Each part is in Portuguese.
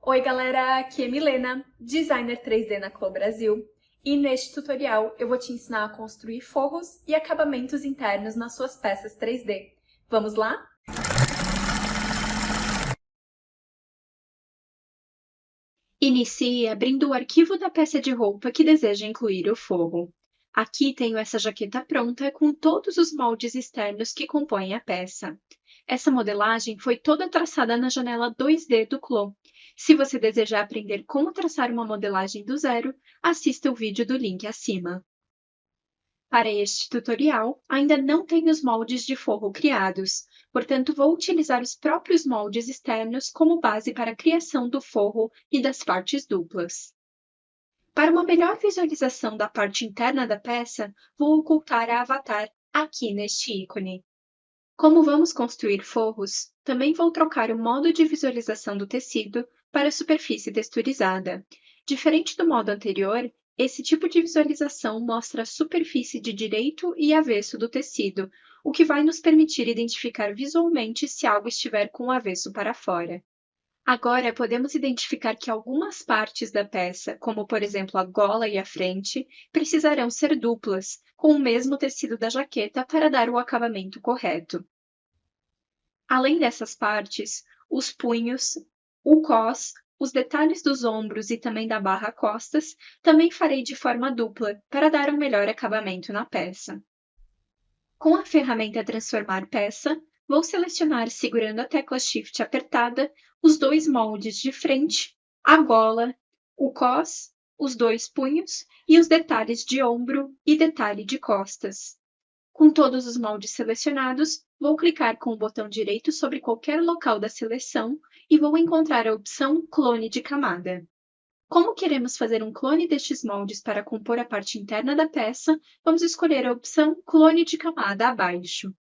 Oi galera, aqui é Milena, designer 3D na Clo Brasil, e neste tutorial eu vou te ensinar a construir forros e acabamentos internos nas suas peças 3D. Vamos lá? Inicie abrindo o arquivo da peça de roupa que deseja incluir o forro. Aqui tenho essa jaqueta pronta com todos os moldes externos que compõem a peça. Essa modelagem foi toda traçada na janela 2D do Clo. Se você desejar aprender como traçar uma modelagem do zero, assista o vídeo do link acima. Para este tutorial, ainda não tenho os moldes de forro criados, portanto vou utilizar os próprios moldes externos como base para a criação do forro e das partes duplas. Para uma melhor visualização da parte interna da peça, vou ocultar a avatar aqui neste ícone. Como vamos construir forros, também vou trocar o modo de visualização do tecido para a superfície texturizada. Diferente do modo anterior, esse tipo de visualização mostra a superfície de direito e avesso do tecido, o que vai nos permitir identificar visualmente se algo estiver com o avesso para fora. Agora, podemos identificar que algumas partes da peça, como por exemplo a gola e a frente, precisarão ser duplas, com o mesmo tecido da jaqueta para dar o acabamento correto. Além dessas partes, os punhos, o cós, os detalhes dos ombros e também da barra costas, também farei de forma dupla, para dar um melhor acabamento na peça. Com a ferramenta Transformar Peça, vou selecionar, segurando a tecla Shift apertada, os dois moldes de frente, a gola, o cós, os dois punhos e os detalhes de ombro e detalhe de costas. Com todos os moldes selecionados, vou clicar com o botão direito sobre qualquer local da seleção e vou encontrar a opção Clone de camada. Como queremos fazer um clone destes moldes para compor a parte interna da peça, vamos escolher a opção Clone de camada abaixo.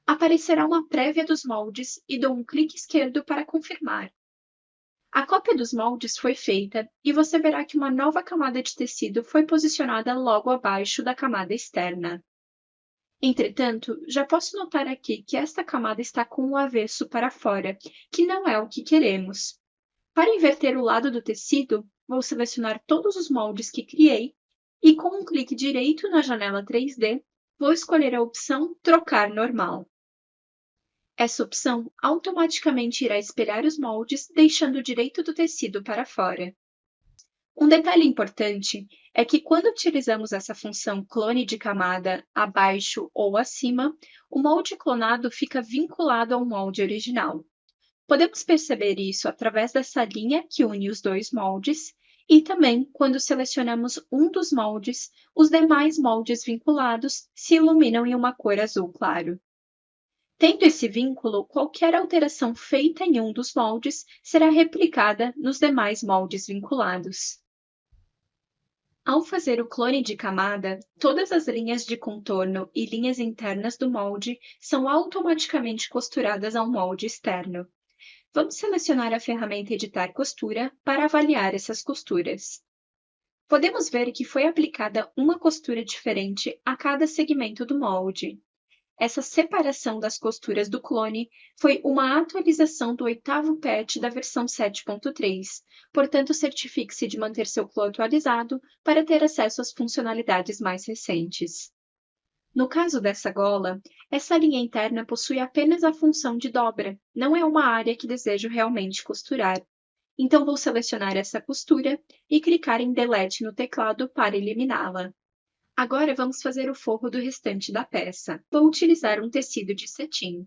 Aparecerá uma prévia dos moldes e dou um clique esquerdo para confirmar. A cópia dos moldes foi feita e você verá que uma nova camada de tecido foi posicionada logo abaixo da camada externa. Entretanto, já posso notar aqui que esta camada está com o avesso para fora, que não é o que queremos. Para inverter o lado do tecido, vou selecionar todos os moldes que criei e, com um clique direito na janela 3D, vou escolher a opção Trocar Normal. Essa opção automaticamente irá espelhar os moldes, deixando o direito do tecido para fora. Um detalhe importante é que quando utilizamos essa função clone de camada abaixo ou acima, o molde clonado fica vinculado ao molde original. Podemos perceber isso através dessa linha que une os dois moldes e também quando selecionamos um dos moldes, os demais moldes vinculados se iluminam em uma cor azul claro. Tendo esse vínculo, qualquer alteração feita em um dos moldes será replicada nos demais moldes vinculados. Ao fazer o clone de camada, todas as linhas de contorno e linhas internas do molde são automaticamente costuradas ao molde externo. Vamos selecionar a ferramenta Editar Costura para avaliar essas costuras. Podemos ver que foi aplicada uma costura diferente a cada segmento do molde. Essa separação das costuras do clone foi uma atualização do 8º patch da versão 7.3, portanto certifique-se de manter seu Clo atualizado para ter acesso às funcionalidades mais recentes. No caso dessa gola, essa linha interna possui apenas a função de dobra, não é uma área que desejo realmente costurar. Então vou selecionar essa costura e clicar em Delete no teclado para eliminá-la. Agora vamos fazer o forro do restante da peça. Vou utilizar um tecido de cetim.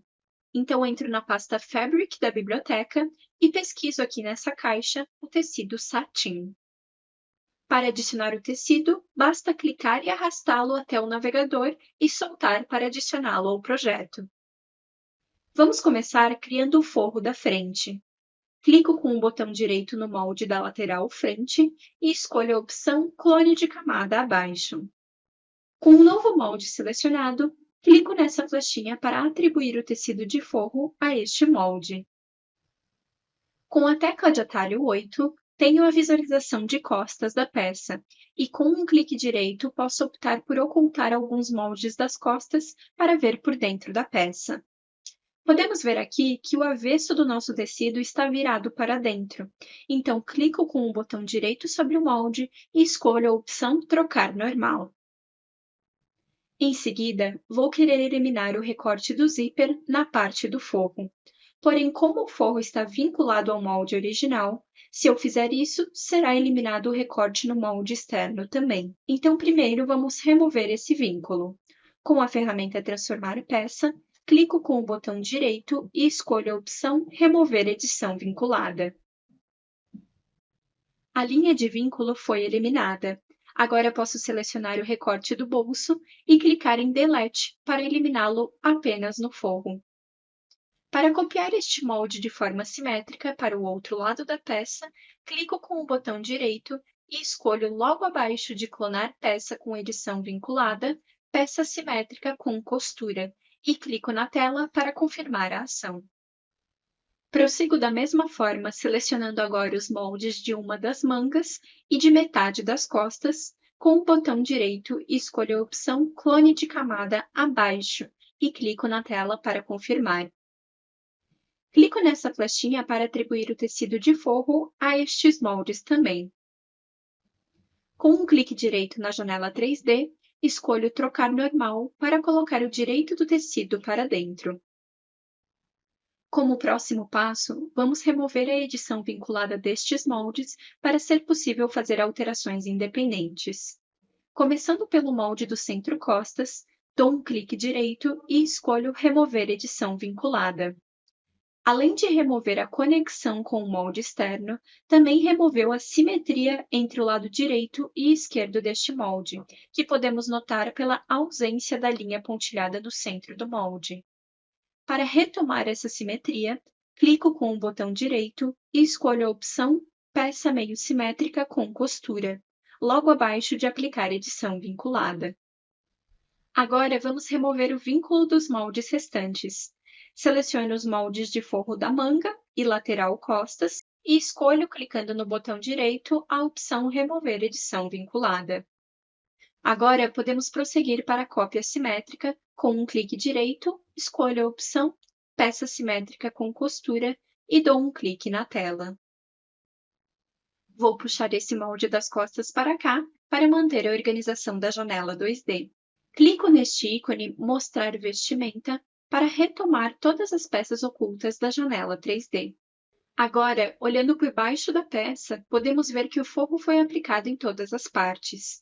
Então entro na pasta Fabric da biblioteca e pesquiso aqui nessa caixa o tecido satin. Para adicionar o tecido, basta clicar e arrastá-lo até o navegador e soltar para adicioná-lo ao projeto. Vamos começar criando o forro da frente. Clico com o botão direito no molde da lateral frente e escolho a opção Clone de camada abaixo. Com o novo molde selecionado, clico nessa flechinha para atribuir o tecido de forro a este molde. Com a tecla de atalho 8, tenho a visualização de costas da peça, e com um clique direito posso optar por ocultar alguns moldes das costas para ver por dentro da peça. Podemos ver aqui que o avesso do nosso tecido está virado para dentro. Então, clico com o botão direito sobre o molde e escolho a opção Trocar Normal. Em seguida, vou querer eliminar o recorte do zíper na parte do forro. Porém, como o forro está vinculado ao molde original, se eu fizer isso, será eliminado o recorte no molde externo também. Então, primeiro vamos remover esse vínculo. Com a ferramenta Transformar peça, clico com o botão direito e escolho a opção Remover edição vinculada. A linha de vínculo foi eliminada. Agora posso selecionar o recorte do bolso e clicar em Delete para eliminá-lo apenas no forro. Para copiar este molde de forma simétrica para o outro lado da peça, clico com o botão direito e escolho logo abaixo de Clonar peça com edição vinculada, Peça simétrica com costura, e clico na tela para confirmar a ação. Prossigo da mesma forma, selecionando agora os moldes de uma das mangas e de metade das costas. Com o botão direito, escolho a opção Clone de camada abaixo e clico na tela para confirmar. Clico nessa flechinha para atribuir o tecido de forro a estes moldes também. Com um clique direito na janela 3D, escolho Trocar Normal para colocar o direito do tecido para dentro. Como próximo passo, vamos remover a edição vinculada destes moldes para ser possível fazer alterações independentes. Começando pelo molde do centro-costas, dou um clique direito e escolho Remover edição vinculada. Além de remover a conexão com o molde externo, também removeu a simetria entre o lado direito e esquerdo deste molde, que podemos notar pela ausência da linha pontilhada no centro do molde. Para retomar essa simetria, clico com o botão direito e escolho a opção Peça meio simétrica com costura, logo abaixo de Aplicar edição vinculada. Agora vamos remover o vínculo dos moldes restantes. Seleciono os moldes de forro da manga e lateral costas e escolho, clicando no botão direito, a opção Remover edição vinculada. Agora, podemos prosseguir para a cópia simétrica. Com um clique direito, escolho a opção Peça simétrica com costura e dou um clique na tela. Vou puxar esse molde das costas para cá para manter a organização da janela 2D. Clico neste ícone Mostrar vestimenta para retomar todas as peças ocultas da janela 3D. Agora, olhando por baixo da peça, podemos ver que o forro foi aplicado em todas as partes.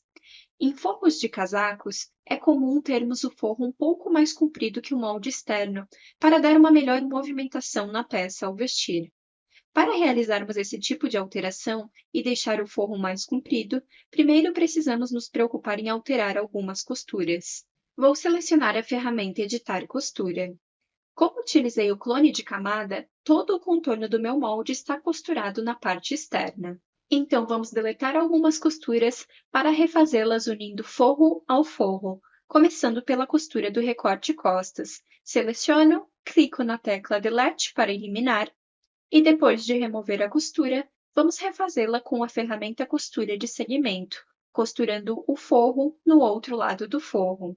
Em forros de casacos, é comum termos o forro um pouco mais comprido que o molde externo, para dar uma melhor movimentação na peça ao vestir. Para realizarmos esse tipo de alteração e deixar o forro mais comprido, primeiro precisamos nos preocupar em alterar algumas costuras. Vou selecionar a ferramenta Editar Costura. Como utilizei o clone de camada, todo o contorno do meu molde está costurado na parte externa. Então, vamos deletar algumas costuras para refazê-las unindo forro ao forro, começando pela costura do recorte costas. Seleciono, clico na tecla Delete para eliminar, e depois de remover a costura, vamos refazê-la com a ferramenta Costura de segmento, costurando o forro no outro lado do forro.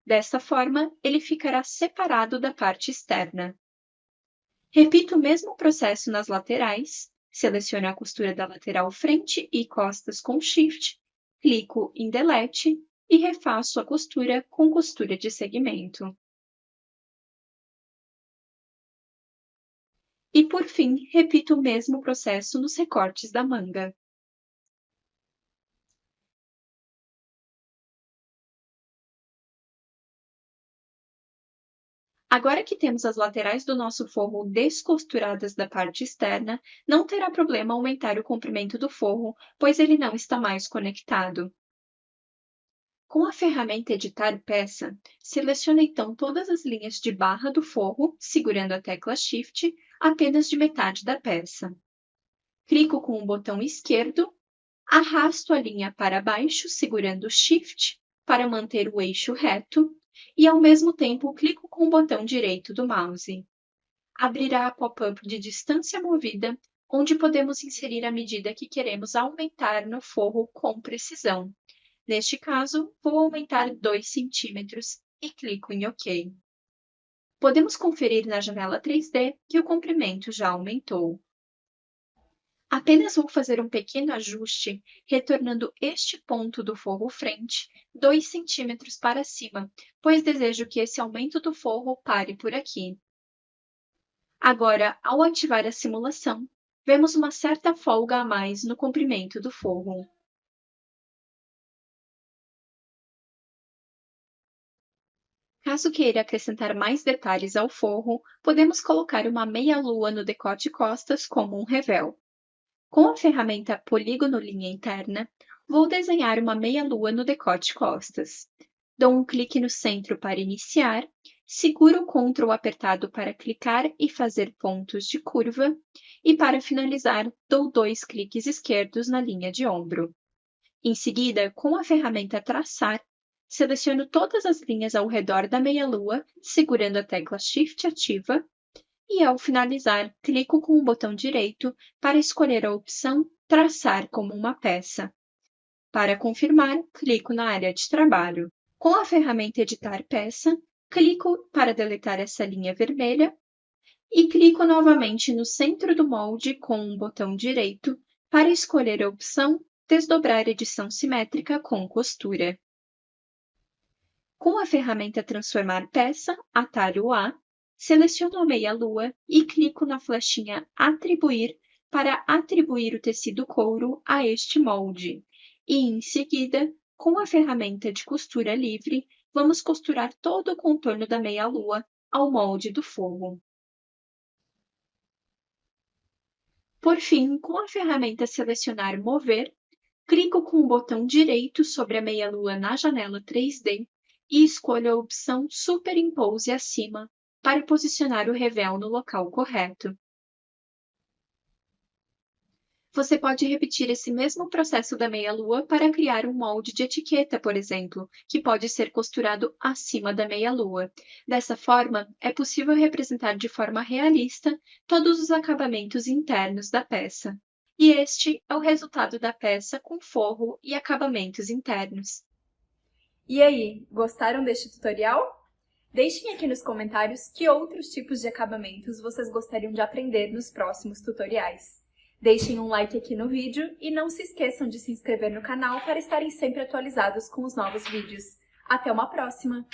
Desta forma, ele ficará separado da parte externa. Repito o mesmo processo nas laterais. Seleciono a costura da lateral frente e costas com Shift, clico em Delete e refaço a costura com costura de segmento. E, por fim, repito o mesmo processo nos recortes da manga. Agora que temos as laterais do nosso forro descosturadas da parte externa, não terá problema aumentar o comprimento do forro, pois ele não está mais conectado. Com a ferramenta Editar Peça, selecione então todas as linhas de barra do forro, segurando a tecla Shift, apenas de metade da peça. Clico com o botão esquerdo, arrasto a linha para baixo, segurando Shift, para manter o eixo reto, e ao mesmo tempo clico com o botão direito do mouse. Abrirá a pop-up de distância movida, onde podemos inserir a medida que queremos aumentar no forro com precisão. Neste caso, vou aumentar 2 cm e clico em OK. Podemos conferir na janela 3D que o comprimento já aumentou. Apenas vou fazer um pequeno ajuste, retornando este ponto do forro frente 2 centímetros para cima, pois desejo que esse aumento do forro pare por aqui. Agora, ao ativar a simulação, vemos uma certa folga a mais no comprimento do forro. Caso queira acrescentar mais detalhes ao forro, podemos colocar uma meia-lua no decote costas como um revel. Com a ferramenta Polígono Linha Interna, vou desenhar uma meia-lua no decote costas. Dou um clique no centro para iniciar, seguro o Ctrl apertado para clicar e fazer pontos de curva, e para finalizar, dou 2 cliques esquerdos na linha de ombro. Em seguida, com a ferramenta Traçar, seleciono todas as linhas ao redor da meia-lua, segurando a tecla Shift ativa, e ao finalizar, clico com o botão direito para escolher a opção Traçar como uma peça. Para confirmar, clico na área de trabalho. Com a ferramenta Editar Peça, clico para deletar essa linha vermelha e clico novamente no centro do molde com o botão direito para escolher a opção Desdobrar edição simétrica com costura. Com a ferramenta Transformar Peça, atalho A, seleciono a meia-lua e clico na flechinha Atribuir para atribuir o tecido couro a este molde. E, em seguida, com a ferramenta de costura livre, vamos costurar todo o contorno da meia-lua ao molde do forro. Por fim, com a ferramenta Selecionar Mover, clico com o botão direito sobre a meia-lua na janela 3D e escolho a opção Superimpose acima para posicionar o revel no local correto. Você pode repetir esse mesmo processo da meia-lua para criar um molde de etiqueta, por exemplo, que pode ser costurado acima da meia-lua. Dessa forma, é possível representar de forma realista todos os acabamentos internos da peça. E este é o resultado da peça com forro e acabamentos internos. E aí, gostaram deste tutorial? Deixem aqui nos comentários que outros tipos de acabamentos vocês gostariam de aprender nos próximos tutoriais. Deixem um like aqui no vídeo e não se esqueçam de se inscrever no canal para estarem sempre atualizados com os novos vídeos. Até uma próxima!